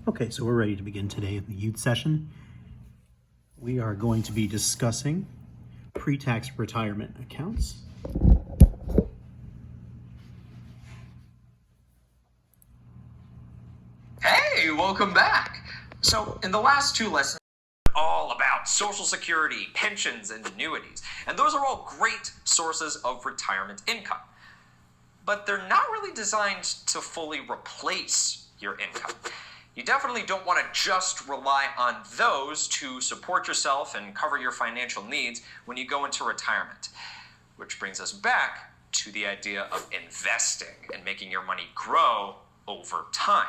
Okay, so we're ready to begin today in the youth session. We are going to be discussing pre-tax retirement accounts. Hey, welcome back. So in the last two lessons, all about Social Security, pensions, and annuities. And those are all great sources of retirement income. But they're not really designed to fully replace your income. You definitely don't want to just rely on those to support yourself and cover your financial needs when you go into retirement. Which brings us back to the idea of investing and making your money grow over time.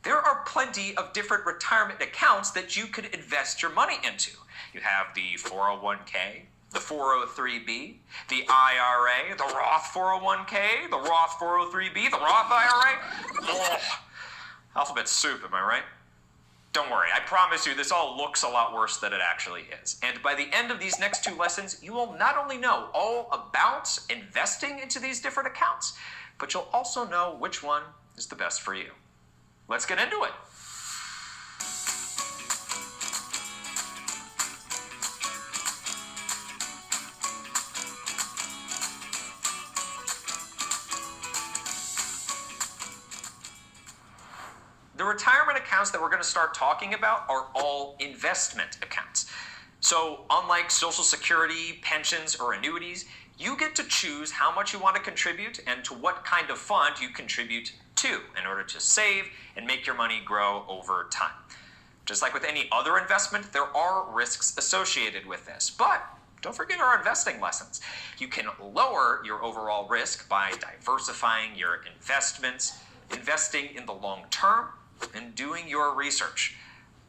There are plenty of different retirement accounts that you could invest your money into. You have the 401k, the 403b, the IRA, the Roth 401k, the Roth 403b, the Roth IRA. Ugh. Alphabet soup, am I right? Don't worry, I promise you this all looks a lot worse than it actually is. And by the end of these next two lessons, you will not only know all about investing into these different accounts, but you'll also know which one is the best for you. Let's get into it. The retirement accounts that we're going to start talking about are all investment accounts. So unlike Social Security, pensions, or annuities, you get to choose how much you want to contribute and to what kind of fund you contribute to in order to save and make your money grow over time. Just like with any other investment, there are risks associated with this, but don't forget our investing lessons. You can lower your overall risk by diversifying your investments, investing in the long term, and doing your research.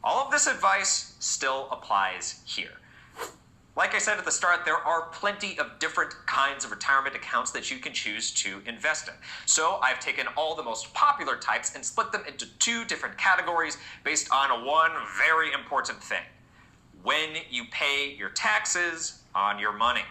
All of this advice still applies here. Like I said at the start, there are plenty of different kinds of retirement accounts that you can choose to invest in. So I've taken all the most popular types and split them into two different categories based on one very important thing: when you pay your taxes on your money.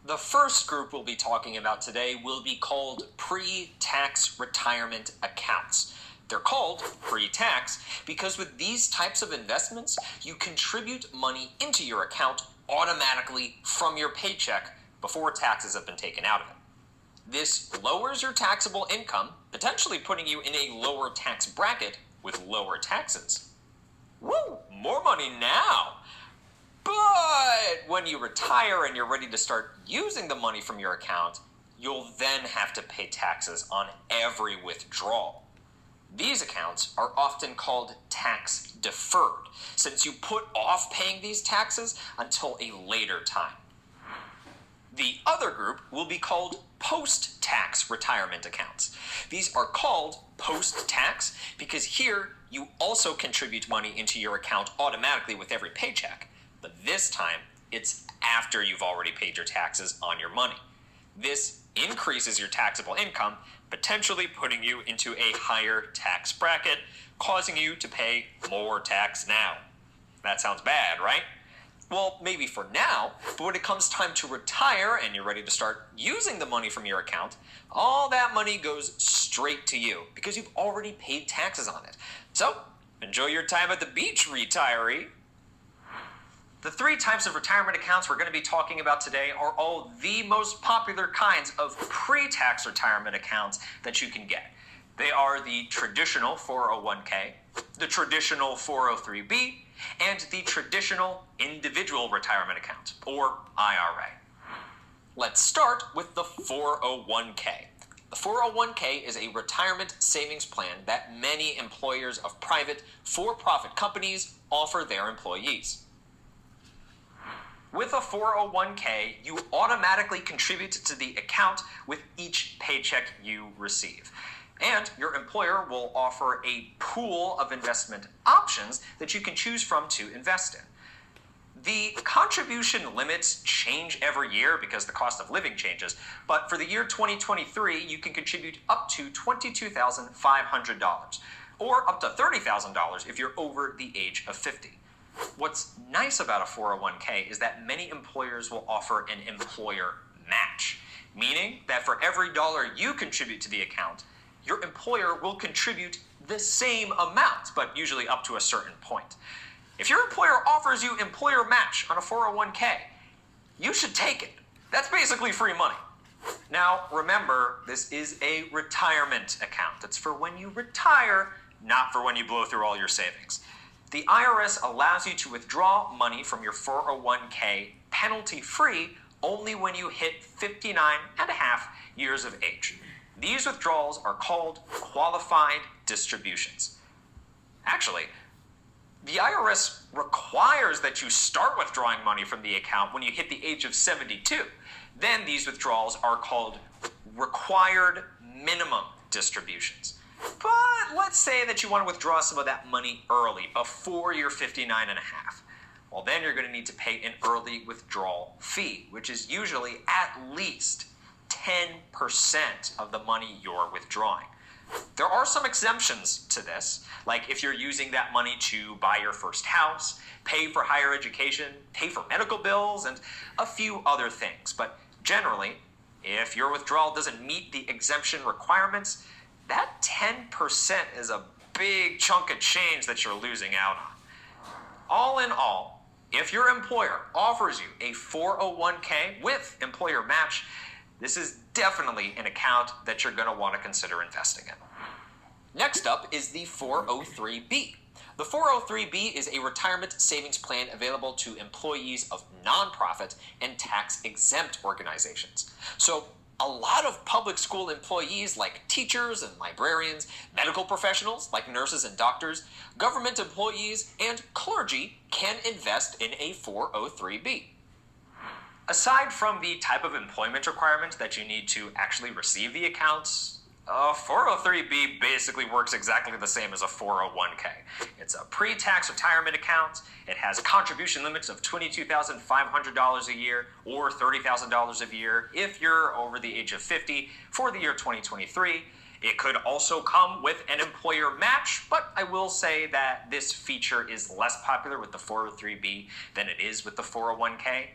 The first group we'll be talking about today will be called pre-tax retirement accounts. They're called pre-tax because with these types of investments, you contribute money into your account automatically from your paycheck before taxes have been taken out of it. This lowers your taxable income, potentially putting you in a lower tax bracket with lower taxes. Woo! More money now! But when you retire and you're ready to start using the money from your account, you'll then have to pay taxes on every withdrawal. These accounts are often called tax deferred, since you put off paying these taxes until a later time. The other group will be called post-tax retirement accounts. These are called post-tax because here you also contribute money into your account automatically with every paycheck, but this time it's after you've already paid your taxes on your money. This increases your taxable income, potentially putting you into a higher tax bracket, causing you to pay more tax now. That sounds bad, right? Well, maybe for now, but when it comes time to retire and you're ready to start using the money from your account, all that money goes straight to you because you've already paid taxes on it. So, enjoy your time at the beach, retiree. The three types of retirement accounts we're going to be talking about today are all the most popular kinds of pre-tax retirement accounts that you can get. They are the traditional 401k, the traditional 403b, and the traditional individual retirement account, or IRA. Let's start with the 401k. The 401k is a retirement savings plan that many employers of private for-profit companies offer their employees. With a 401k, you automatically contribute to the account with each paycheck you receive. And your employer will offer a pool of investment options that you can choose from to invest in. The contribution limits change every year because the cost of living changes, but for the year 2023, you can contribute up to $22,500, or up to $30,000 if you're over the age of 50. What's nice about a 401k is that many employers will offer an employer match, meaning that for every dollar you contribute to the account, your employer will contribute the same amount, but usually up to a certain point. If your employer offers you employer match on a 401k, you should take it. That's basically free money. Now, remember, this is a retirement account. It's for when you retire, not for when you blow through all your savings. The IRS allows you to withdraw money from your 401k penalty-free only when you hit 59 and a half years of age. These withdrawals are called qualified distributions. Actually, the IRS requires that you start withdrawing money from the account when you hit the age of 72. Then these withdrawals are called required minimum distributions. But let's say that you want to withdraw some of that money early, before you're 59 and a half. Well, then you're going to need to pay an early withdrawal fee, which is usually at least 10% of the money you're withdrawing. There are some exemptions to this, like if you're using that money to buy your first house, pay for higher education, pay for medical bills, and a few other things. But generally, if your withdrawal doesn't meet the exemption requirements, that 10% is a big chunk of change that you're losing out on. All in all, if your employer offers you a 401k with employer match, this is definitely an account that you're going to want to consider investing in. Next up is the 403b. The 403b is a retirement savings plan available to employees of nonprofit and tax-exempt organizations. So a lot of public school employees like teachers and librarians, medical professionals like nurses and doctors, government employees, and clergy can invest in a 403b. Aside from the type of employment requirement that you need to actually receive the accounts, a 403b basically works exactly the same as a 401k. It's a pre-tax retirement account. It has contribution limits of $22,500 a year or $30,000 a year if you're over the age of 50 for the year 2023. It could also come with an employer match, but I will say that this feature is less popular with the 403b than it is with the 401k.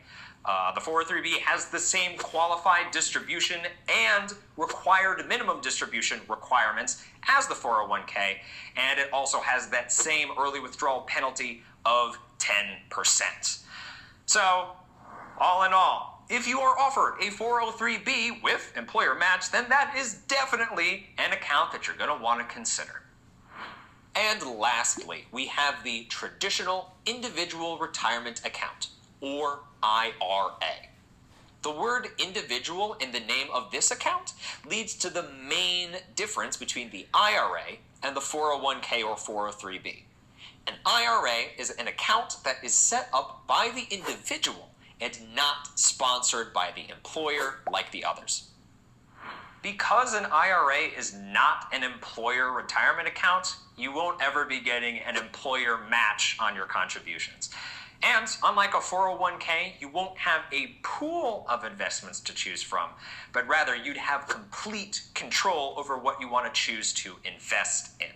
The 403b has the same qualified distribution and required minimum distribution requirements as the 401k, and it also has that same early withdrawal penalty of 10%. So, all in all, if you are offered a 403b with employer match, then that is definitely an account that you're going to want to consider. And lastly, we have the traditional individual retirement account, or IRA. The word individual in the name of this account leads to the main difference between the IRA and the 401k or 403b. An IRA is an account that is set up by the individual and not sponsored by the employer like the others. Because an IRA is not an employer retirement account, you won't ever be getting an employer match on your contributions. And unlike a 401k, you won't have a pool of investments to choose from, but rather you'd have complete control over what you want to choose to invest in.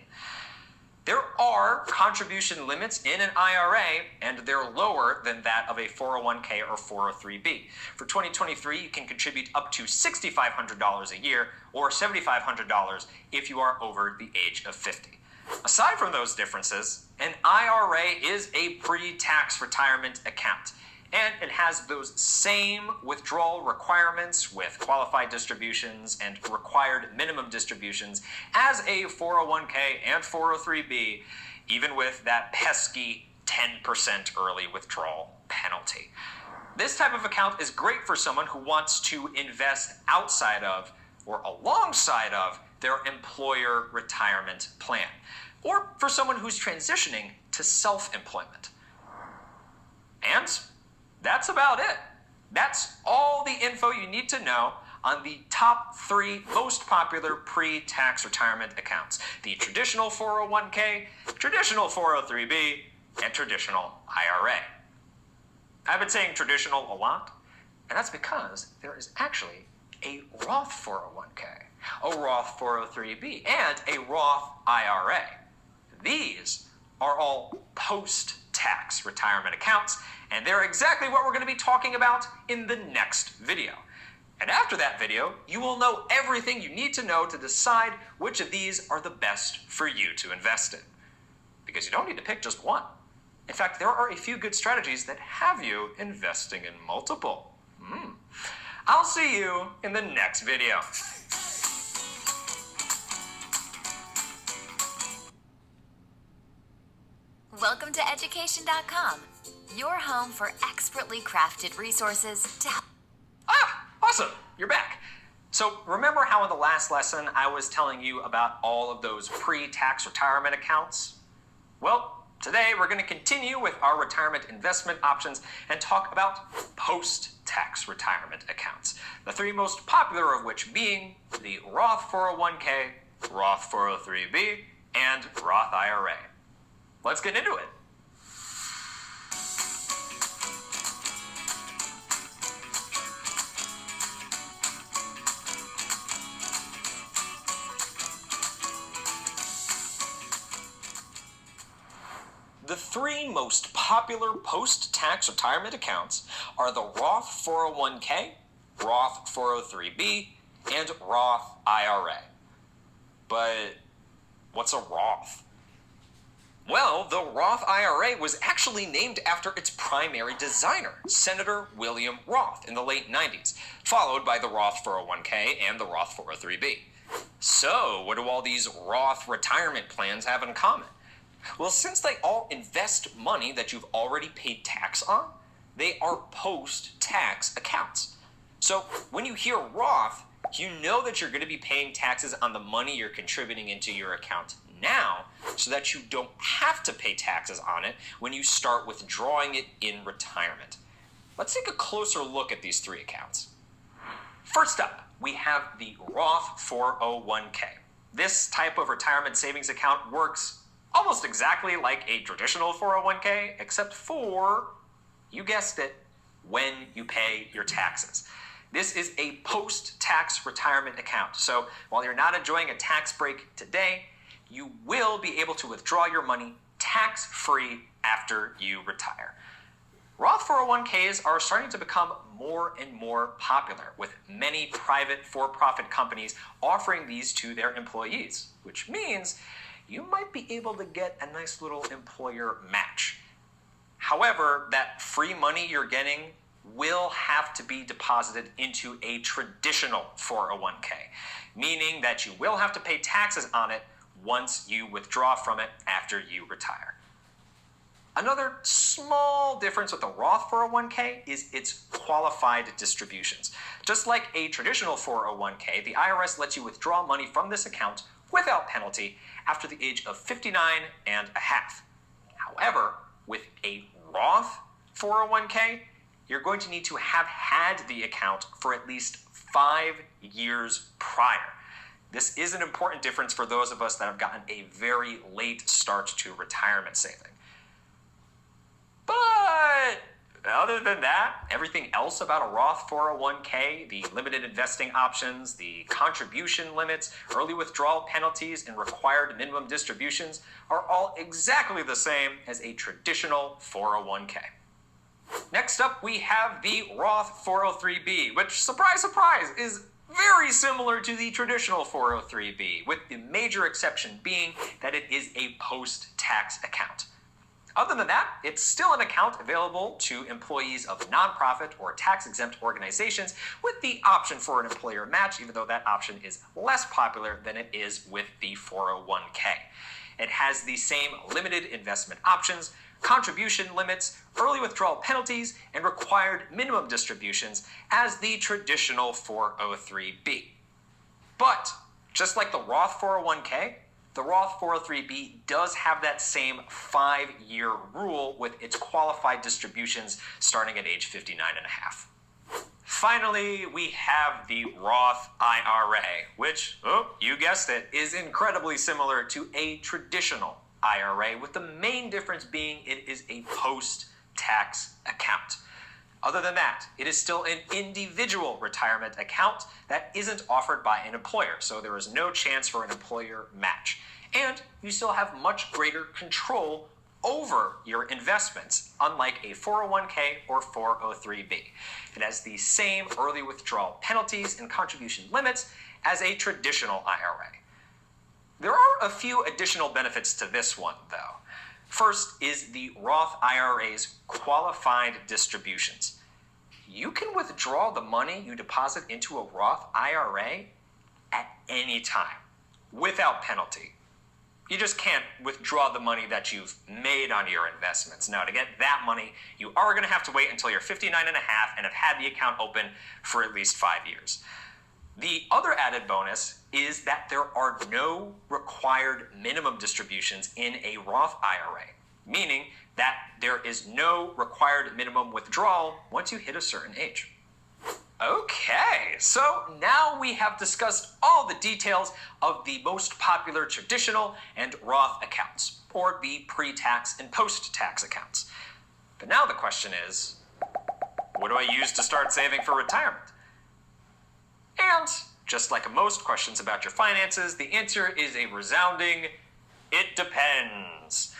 There are contribution limits in an IRA, and they're lower than that of a 401k or 403b. For 2023, you can contribute up to $6,500 a year or $7,500 if you are over the age of 50. Aside from those differences, an IRA is a pre-tax retirement account, and it has those same withdrawal requirements with qualified distributions and required minimum distributions as a 401k and 403b, even with that pesky 10% early withdrawal penalty. This type of account is great for someone who wants to invest outside of or alongside of their employer retirement plan, or for someone who's transitioning to self-employment. And that's about it. That's all the info you need to know on the top 3 most popular pre-tax retirement accounts: the traditional 401k, traditional 403b, and traditional IRA. I've been saying traditional a lot, and that's because there is actually a Roth 401k, a Roth 403b, and a Roth IRA. These are all post-tax retirement accounts, and they're exactly what we're going to be talking about in the next video. And after that video, you will know everything you need to know to decide which of these are the best for you to invest in. Because you don't need to pick just one. In fact, there are a few good strategies that have you investing in multiple. I'll see you in the next video. Welcome to education.com, your home for expertly crafted resources to help. Awesome, you're back. So remember how in the last lesson I was telling you about all of those pre-tax retirement accounts? Well, today we're going to continue with our retirement investment options and talk about post-tax retirement accounts. The three most popular of which being the Roth 401k, Roth 403b, and Roth IRA. Let's get into it. The three most popular post-tax retirement accounts are the Roth 401k, Roth 403b, and Roth IRA. But what's a Roth? Well, the Roth IRA was actually named after its primary designer, Senator William Roth, in the late 90s, followed by the Roth 401k and the Roth 403b. So, what do all these Roth retirement plans have in common? Well, since they all invest money that you've already paid tax on, they are post-tax accounts. So when you hear Roth, you know that you're going to be paying taxes on the money you're contributing into your account now so that you don't have to pay taxes on it when you start withdrawing it in retirement. Let's take a closer look at these three accounts. First up, we have the Roth 401k. This type of retirement savings account works almost exactly like a traditional 401k, except for, you guessed it, when you pay your taxes. This is a post-tax retirement account. So while you're not enjoying a tax break today, you will be able to withdraw your money tax-free after you retire. Roth 401ks are starting to become more and more popular, with many private for-profit companies offering these to their employees, which means you might be able to get a nice little employer match. However, that free money you're getting will have to be deposited into a traditional 401k, meaning that you will have to pay taxes on it once you withdraw from it after you retire. Another small difference with the Roth 401k is its qualified distributions. Just like a traditional 401k, the IRS lets you withdraw money from this account without penalty after the age of 59 and a half. However, with a Roth 401k, you're going to need to have had the account for at least 5 years prior. This is an important difference for those of us that have gotten a very late start to retirement saving. But other than that, everything else about a Roth 401k, the limited investing options, the contribution limits, early withdrawal penalties, and required minimum distributions are all exactly the same as a traditional 401k. Next up, we have the Roth 403b, which, surprise, surprise, is very similar to the traditional 403b, with the major exception being that it is a post-tax account. Other than that, it's still an account available to employees of nonprofit or tax-exempt organizations with the option for an employer match, even though that option is less popular than it is with the 401k. It has the same limited investment options, contribution limits, early withdrawal penalties, and required minimum distributions as the traditional 403b. But just like the Roth 401k, the Roth 403b does have that same 5-year rule with its qualified distributions starting at age 59 and a half. Finally, we have the Roth IRA, which, you guessed it, is incredibly similar to a traditional IRA, with the main difference being it is a post-tax account. Other than that, it is still an individual retirement account that isn't offered by an employer, so there is no chance for an employer match. And you still have much greater control over your investments, unlike a 401k or 403b. It has the same early withdrawal penalties and contribution limits as a traditional IRA. There are a few additional benefits to this one, though. First is the Roth IRA's qualified distributions. You can withdraw the money you deposit into a Roth IRA at any time without penalty. You just can't withdraw the money that you've made on your investments. Now, to get that money, you are going to have to wait until you're 59 and a half and have had the account open for at least 5 years. The other added bonus is that there are no required minimum distributions in a Roth IRA, meaning that there is no required minimum withdrawal once you hit a certain age. Okay, so now we have discussed all the details of the most popular traditional and Roth accounts, or the pre-tax and post-tax accounts. But now the question is, what do I use to start saving for retirement? And just like most questions about your finances, the answer is a resounding, it depends.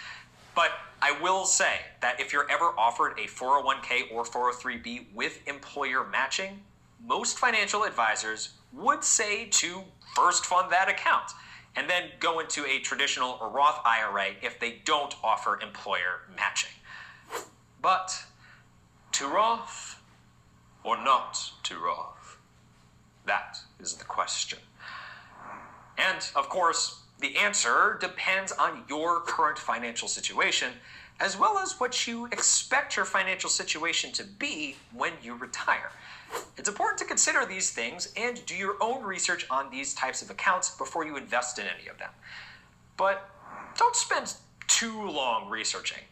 But I will say that if you're ever offered a 401k or 403b with employer matching, most financial advisors would say to first fund that account and then go into a traditional or Roth IRA if they don't offer employer matching. But to Roth or not to Roth? That is the question. And of course, the answer depends on your current financial situation, as well as what you expect your financial situation to be when you retire. It's important to consider these things and do your own research on these types of accounts before you invest in any of them. But don't spend too long researching.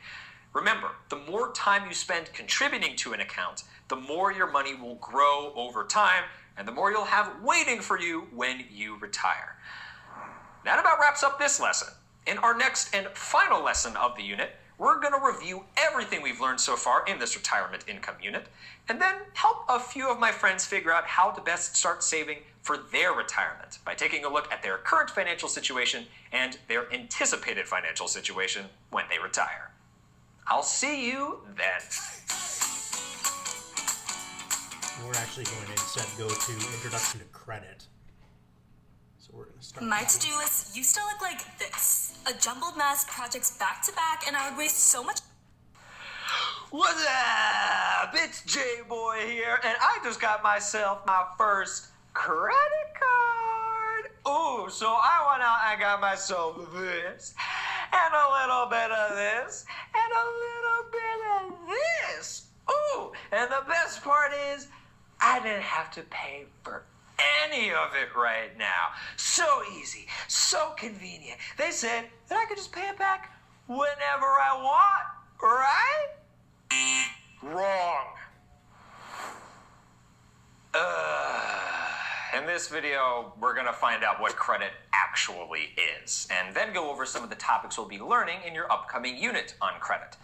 Remember, the more time you spend contributing to an account, the more your money will grow over time, and the more you'll have waiting for you when you retire. That about wraps up this lesson. In our next and final lesson of the unit, we're going to review everything we've learned so far in this retirement income unit, and then help a few of my friends figure out how to best start saving for their retirement by taking a look at their current financial situation and their anticipated financial situation when they retire. I'll see you then. We're actually going to instead go to Introduction to Credit. So we're going to start. My to-do list used to look like this. A jumbled mess, projects back to back, and I would waste so much. What's up? It's J-Boy here, and I just got myself my first credit card. Ooh, so I went out and got myself this, and a little bit of this, and a little bit of this. Ooh, and the best part is, I didn't have to pay for any of it right now. So easy, so convenient. They said that I could just pay it back whenever I want, right? Wrong. In this video, we're going to find out what credit actually is, and then go over some of the topics we'll be learning in your upcoming unit on credit.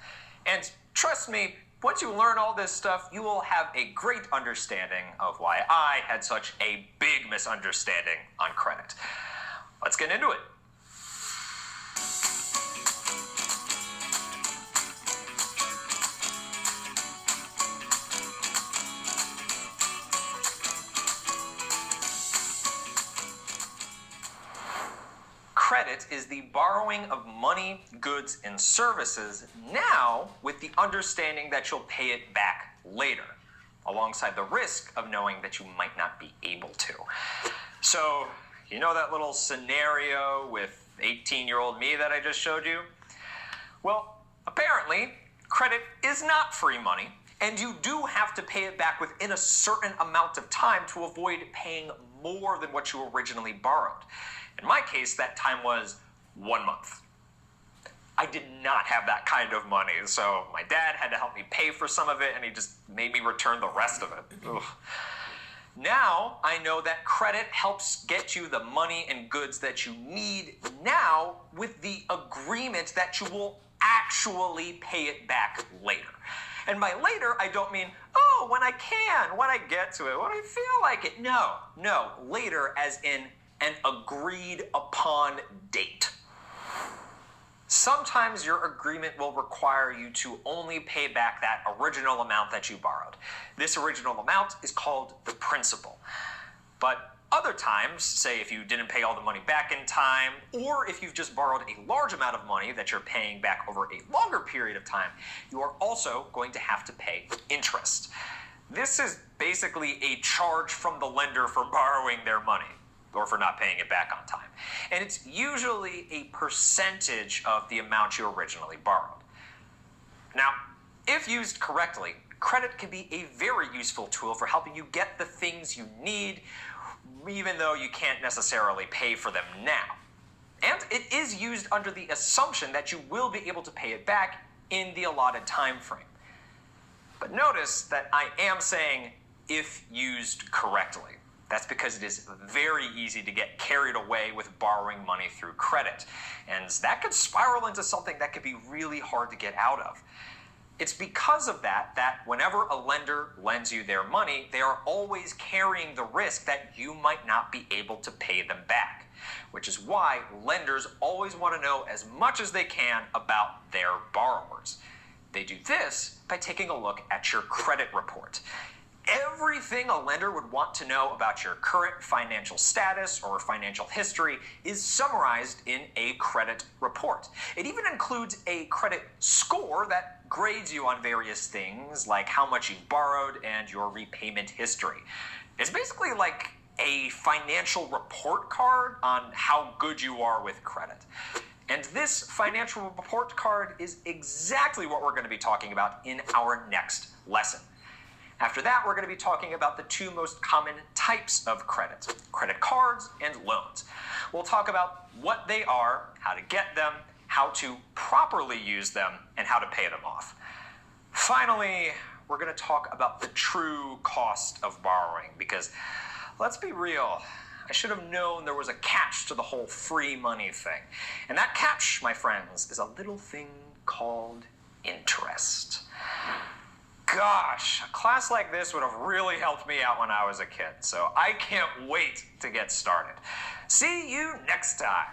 And trust me, once you learn all this stuff, you will have a great understanding of why I had such a big misunderstanding on credit. Let's get into it. Credit is the borrowing of money, goods, and services now with the understanding that you'll pay it back later, alongside the risk of knowing that you might not be able to. So, you know that little scenario with 18-year-old me that I just showed you? Well, apparently, credit is not free money, and you do have to pay it back within a certain amount of time to avoid paying more than what you originally borrowed. In my case, that time was 1 month. I did not have that kind of money, so my dad had to help me pay for some of it, and he just made me return the rest of it. Ugh. Now, I know that credit helps get you the money and goods that you need now with the agreement that you will actually pay it back later. And by later, I don't mean, oh, when I can, when I get to it, when I feel like it. No, later as in an agreed upon date. Sometimes your agreement will require you to only pay back that original amount that you borrowed. This original amount is called the principal. But other times, say if you didn't pay all the money back in time, or if you've just borrowed a large amount of money that you're paying back over a longer period of time, you are also going to have to pay interest. This is basically a charge from the lender for borrowing their money, or for not paying it back on time. And it's usually a percentage of the amount you originally borrowed. Now, if used correctly, credit can be a very useful tool for helping you get the things you need, even though you can't necessarily pay for them now. And it is used under the assumption that you will be able to pay it back in the allotted time frame. But notice that I am saying if used correctly. That's because it is very easy to get carried away with borrowing money through credit. And that could spiral into something that could be really hard to get out of. It's because of that whenever a lender lends you their money, they are always carrying the risk that you might not be able to pay them back. Which is why lenders always want to know as much as they can about their borrowers. They do this by taking a look at your credit report. Everything a lender would want to know about your current financial status or financial history is summarized in a credit report. It even includes a credit score that grades you on various things like how much you've borrowed and your repayment history. It's basically like a financial report card on how good you are with credit. And this financial report card is exactly what we're going to be talking about in our next lesson. After that, we're going to be talking about the two most common types of credit cards and loans. We'll talk about what they are, how to get them, how to properly use them, and how to pay them off. Finally, we're going to talk about the true cost of borrowing because, let's be real, I should have known there was a catch to the whole free money thing. And that catch, my friends, is a little thing called interest. Gosh, a class like this would have really helped me out when I was a kid, so I can't wait to get started. See you next time.